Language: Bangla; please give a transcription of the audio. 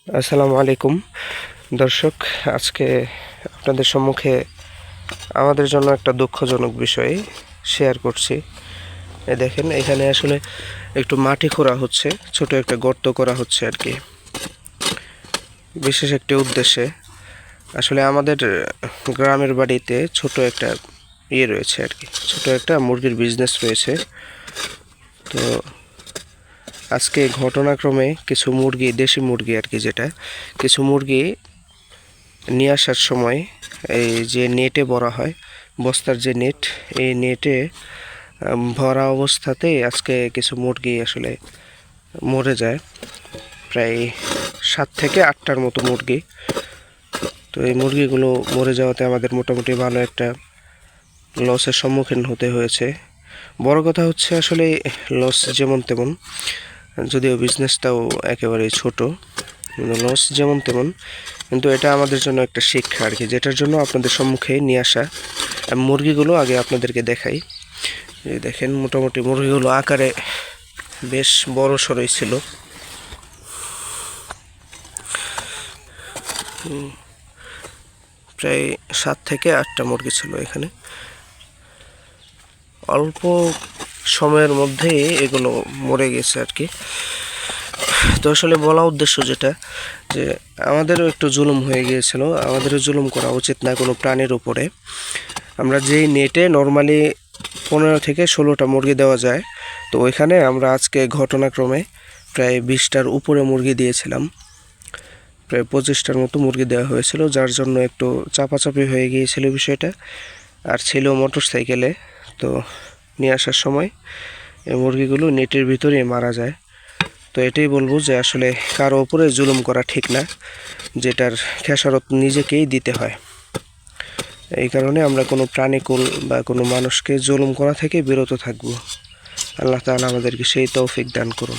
আসসালামু আলাইকুম দর্শক, আজকে আপনাদের সম্মুখে আমাদের জন্য একটা দুঃখজনক বিষয় শেয়ার করছি। দেখেন, এখানে আসলে একটু মাটি খোঁড়া হচ্ছে, ছোট একটা গর্ত করা হচ্ছে আর কি, বিশেষ একটি উদ্দেশ্যে। আসলে আমাদের গ্রামের বাড়িতে ছোট একটা রয়েছে আর কি, ছোট একটা মুরগির বিজনেস রয়েছে। তো আজকে ঘটনাক্রমে কিছু মুরগি, দেশি মুরগি আর কি, যেটা কিছু মুরগি নিয়ে আসার সময় এই যে নেটে ভরা হয়, বস্তার যে নেট, এই নেটে ভরা অবস্থাতেই আজকে কিছু মুরগি আসলে মরে যায়, প্রায় 7 থেকে 8টার মতো মুরগি। তো এই মুরগিগুলো মরে যাওয়াতে আমাদের মোটামুটি ভালো একটা লসের সম্মুখীন হতে হয়েছে। বড় কথা হচ্ছে আসলে লস যেমন তেমন, যদিও বিজনেসটাও একেবারে ছোট, কিন্তু লস যেমন তেমন, কিন্তু এটা আমাদের জন্য একটা শিক্ষা আর কি, যেটার জন্য আপনাদের সম্মুখে নিয়ে আসা। মুরগিগুলো আগে আপনাদেরকে দেখাই। এই দেখেন, মোটামুটি মুরগিগুলো আকারে বেশ বড় সড়ই ছিল। প্রায় 7 থেকে 8টা মুরগি ছিল এখানে। অল্প সময়ের মধ্যে এগুলো মরে গেছে আর কি। তো আসলে বলা উদ্দেশ্য যেটা, যে আমাদেরও একটু জুলুম হয়ে গিয়েছিল, আমাদেরও জুলুম করা উচিত না কোনো প্রাণীর উপরে। আমরা যেই নেটে নর্মালি 15 থেকে 16টা মুরগি দেওয়া যায়, তো ওইখানে আমরা আজকে ঘটনাক্রমে প্রায় 20টার উপরে মুরগি দিয়েছিলাম। প্রায় 25টার মতো মুরগি দেওয়া হয়েছিল, যার জন্য একটু চাপাচাপি হয়ে গিয়েছিল বিষয়টা। আর ছিল মোটর সাইকেলে, তো নিয়ে আসার সময় এই মুরগিগুলো নেটের ভিতরেই মারা যায়। তো এটাই বলবো যে আসলে কারো উপরে জুলুম করা ঠিক না, যেটার খেসারত নিজেকেই দিতে হয়। এই কারণে আমরা কোনো প্রাণীকুল বা কোনো মানুষকে জুলুম করা থেকে বিরত থাকব। আল্লাহ তাআলা আমাদেরকে সেই তৌফিক দান করুন।